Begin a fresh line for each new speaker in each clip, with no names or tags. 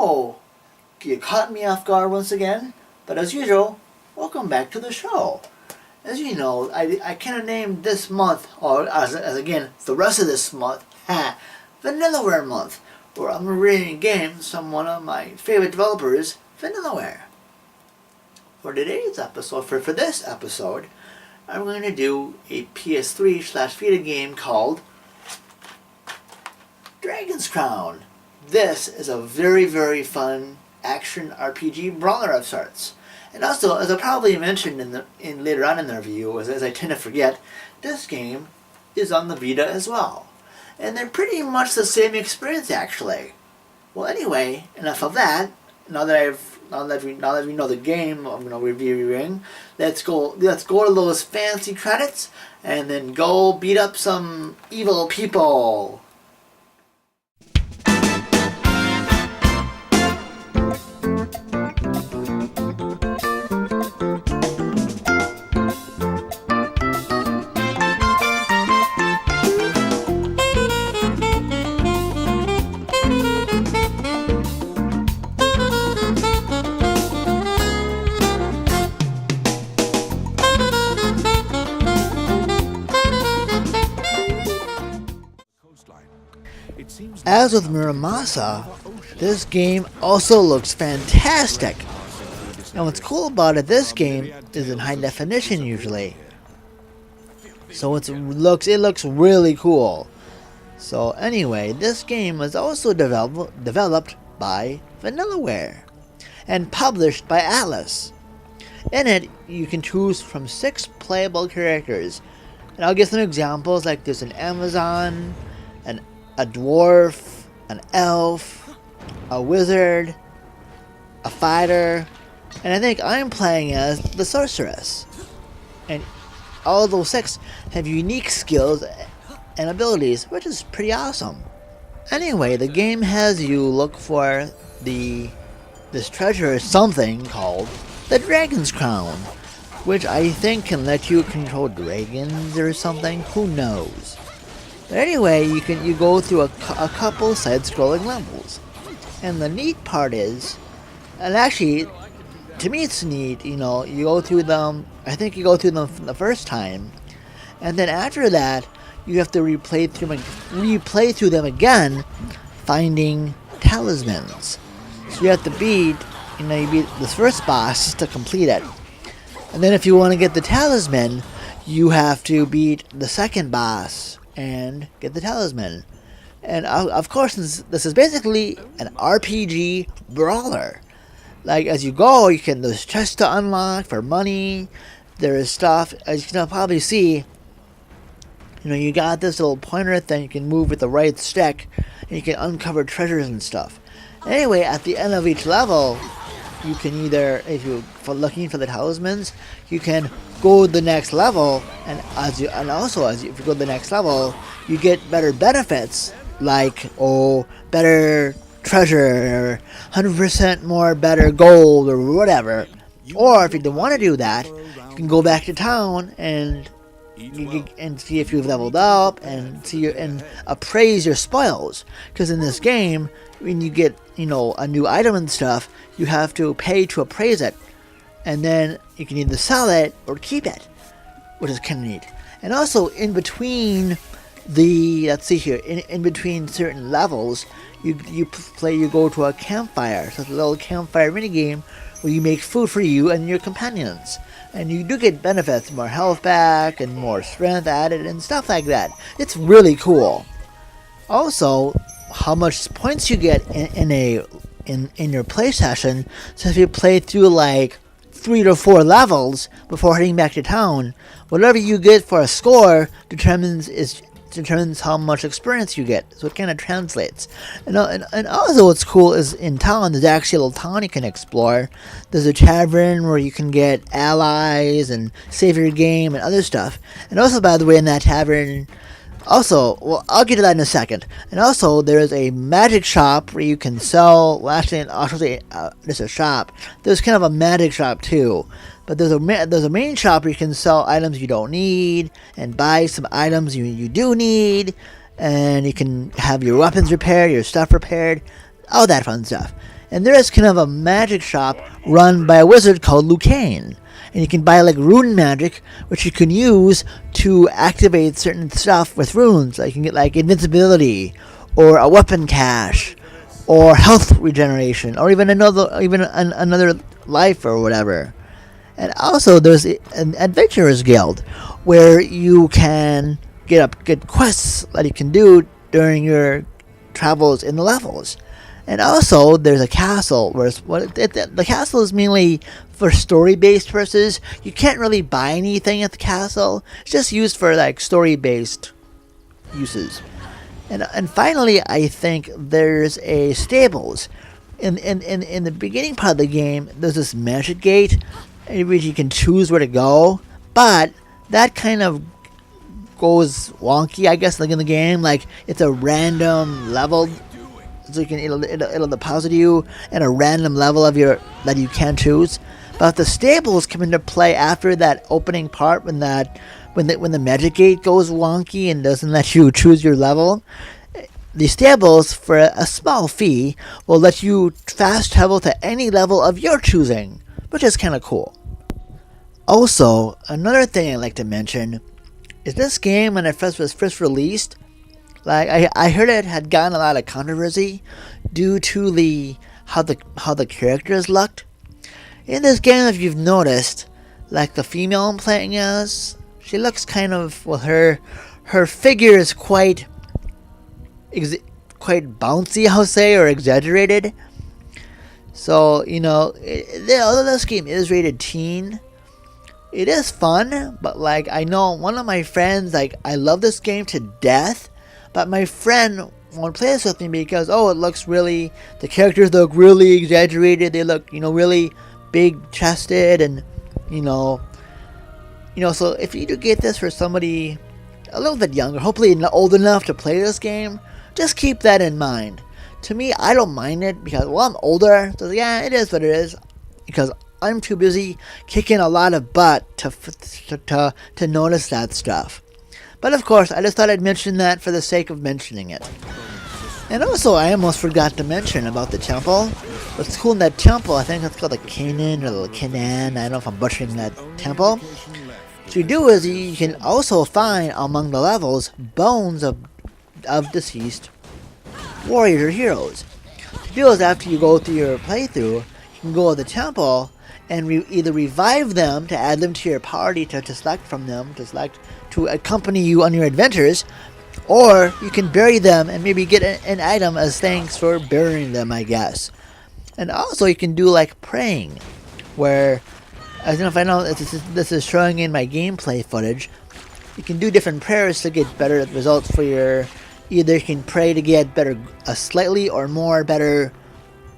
Oh, you caught me off guard once again, but as usual, welcome back to the show. As you know, I kind of named this month, or as again, the rest of this month, Vanillaware month, where I'm reviewing games from one of my favorite developers, Vanillaware. For today's episode, for this episode, I'm going to do a PS3/Vita game called Dragon's Crown. This is a very, very fun action RPG brawler of sorts. And also, as I probably mentioned in later on in the review, as I tend to forget, this game is on the Vita as well. And they're pretty much the same experience, actually. Well, anyway, enough of that. Now that we know the game I'm going to be reviewing, let's go to those fancy credits and then go beat up some evil people. As with Muramasa, this game also looks fantastic. And what's cool about it, this game is in high definition usually. So it looks really cool. So anyway, this game was also developed by Vanillaware and published by Atlas. In it, you can choose from 6 playable characters. And I'll give some examples, like there's an Amazon, a dwarf, an elf, a wizard, a fighter, and I think I'm playing as the sorceress. And all those 6 have unique skills and abilities, which is pretty awesome. Anyway, the game has you look for this treasure is something called the Dragon's Crown, which I think can let you control dragons or something. Who knows? But anyway, you go through a couple side-scrolling levels, and the neat part is, and actually, to me it's neat. You know, you go through them. I think you go through them the first time, and then after that, you have to replay through them again, finding talismans. So you have to beat this first boss to complete it, and then if you want to get the talisman, you have to beat the second boss and get the talisman. And of course, this is basically an RPG brawler. Like, as you go, there's chests to unlock for money. There is stuff, as you can probably see, you got this little pointer thing you can move with the right stick, and you can uncover treasures and stuff. Anyway, at the end of each level, you can either, if you're looking for the talismans, you can go to the next level, and if you go to the next level, you get better benefits, like better treasure, 100% more better gold, or whatever. Or if you don't want to do that, you can go back to town and see if you've leveled up and appraise your spoils. Because in this game, when you get a new item and stuff, you have to pay to appraise it, and then you can either sell it or keep it, which is kind of neat. And also in between in between certain levels, you go to a campfire. So it's a little campfire minigame where you make food for you and your companions. And you do get benefits, more health back and more strength added and stuff like that. It's really cool. Also, how much points you get in your play session. So if you play through like 3 to 4 levels before heading back to town, whatever you get for a score determines how much experience you get. So it kind of translates. And also what's cool is in town, there's actually a little town you can explore. There's a tavern where you can get allies and save your game and other stuff. And also, by the way, in that tavern, I'll get to that in a second. And also, there is a magic shop where you can sell. Well, actually, there's a shop. There's kind of a magic shop too. But there's a main shop where you can sell items you don't need and buy some items you do need. And you can have your weapons repaired, your stuff repaired. all that fun stuff. And there is kind of a magic shop run by a wizard called Lucane. And you can buy like rune magic, which you can use to activate certain stuff with runes. Like you can get like invincibility, or a weapon cache, or health regeneration, or even another life or whatever. And also there's an adventurers guild where you can get quests that you can do during your travels in the levels. And also there's a castle where the castle is mainly for story-based purposes. You can't really buy anything at the castle. It's just used for like story-based uses. And finally, I think there's a stables. In the beginning part of the game, there's this magic gate, in which you can choose where to go, but that kind of goes wonky, I guess, like in the game. Like it's a random level, so it'll deposit you in a random level of your that you can choose. But the stables come into play after that opening part when the magic gate goes wonky and doesn't let you choose your level. The stables, for a small fee, will let you fast travel to any level of your choosing, which is kind of cool. Also, another thing I'd like to mention is this game, when it was first released, like I heard it had gotten a lot of controversy due to how the characters looked. In this game, if you've noticed, like the female I'm playing as, she looks kind of, well, her figure is quite bouncy, I'll say, or exaggerated. So, although this game is rated teen, it is fun, but like I know one of my friends, like I love this game to death, but my friend won't play this with me because the characters look really exaggerated. They look, really big chested, and so if you do get this for somebody a little bit younger, hopefully not old enough to play this game, just keep that in mind. To me, I don't mind it because, I'm older, so yeah, it is what it is, because I'm too busy kicking a lot of butt to notice that stuff. But of course, I just thought I'd mention that for the sake of mentioning it. And also, I almost forgot to mention about the temple. What's cool in that temple, I think it's called the Canaan or the Canaan, I don't know if I'm butchering that temple. What you do is you can also find among the levels bones of deceased warriors or heroes. What you do is after you go through your playthrough, you can go to the temple and either revive them to add them to your party to select from them, to accompany you on your adventures, or you can bury them and maybe get an item as thanks for burying them, I guess. And also you can do like praying, where, I don't know if I know this is showing in my gameplay footage, you can do different prayers to get better results for your, either you can pray to get a slightly or more better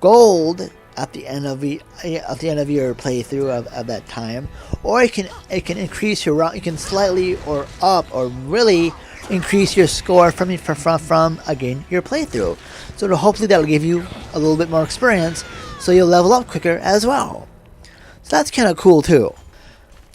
gold at the end of your playthrough of that time, or it can increase your, you can slightly or up or really increase your score from again your playthrough. So hopefully that'll give you a little bit more experience, so you'll level up quicker as well. So that's kind of cool too.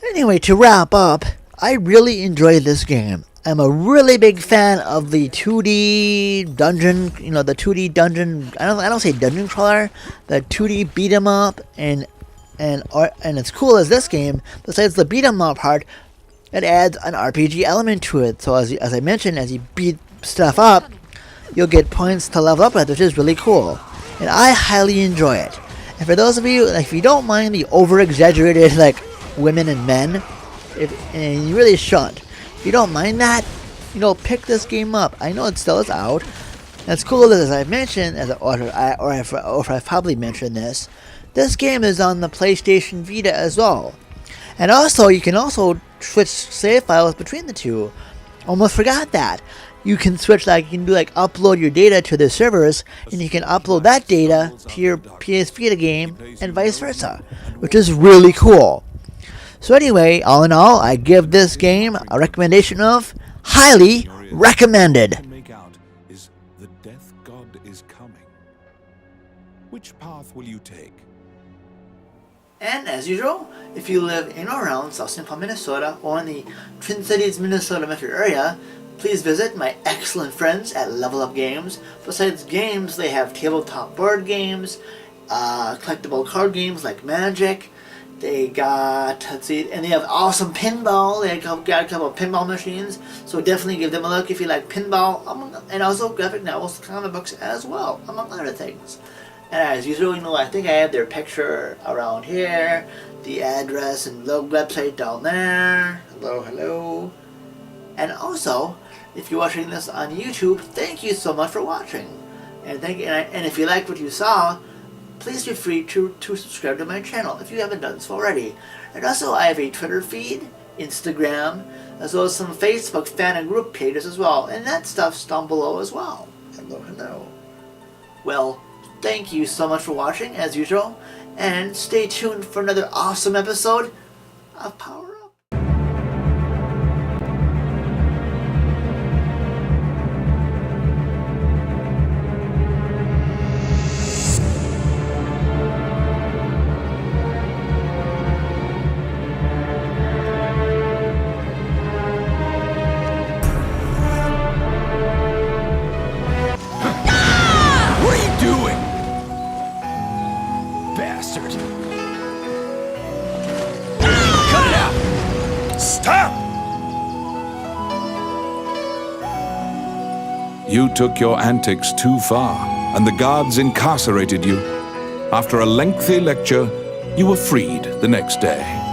Anyway, to wrap up, I really enjoyed this game. I'm a really big fan of the 2D dungeon, the 2D dungeon, I don't say dungeon crawler, the 2D beat 'em up, and it's cool as this game, besides the beat 'em up part, it adds an RPG element to it. So as I mentioned, as you beat stuff up, you'll get points to level up with, which is really cool. And I highly enjoy it. And for those of you, if you don't mind the over-exaggerated, like, women and men, and you really shouldn't. If you don't mind that, pick this game up. I know it still is out. And it's cool that, as I've mentioned, or I've probably mentioned this game is on the PlayStation Vita as well. And also, you can also switch save files between the two. Almost forgot that. You can switch, you can upload your data to the servers, and you can upload that data to your PS Vita game, and vice versa, which is really cool. So anyway, all in all, I give this game a recommendation of highly recommended.
Make out is the death god is coming. Which path will you take?
And as usual, if you live in or around South St. Paul, Minnesota, or in the Twin Cities, Minnesota metro area, Please visit my excellent friends at Level Up Games. Besides games, they have tabletop board games, collectible card games like Magic. They got, let's see, and they have awesome pinball. They got a couple of pinball machines, so definitely give them a look if you like pinball, and also graphic novels, comic books as well, among other things. And as usual, I think I have their picture around here, the address and the website down there. Hello, hello. And also, if you're watching this on YouTube, thank you so much for watching. And if you liked what you saw, please feel free to subscribe to my channel if you haven't done so already. And also, I have a Twitter feed, Instagram, as well as some Facebook fan and group pages as well. And that stuff's down below as well. Hello, hello. Well, thank you so much for watching, as usual. And stay tuned for another awesome episode of Power Up.
You took your antics too far, and the guards incarcerated you. After a lengthy lecture, you were freed the next day.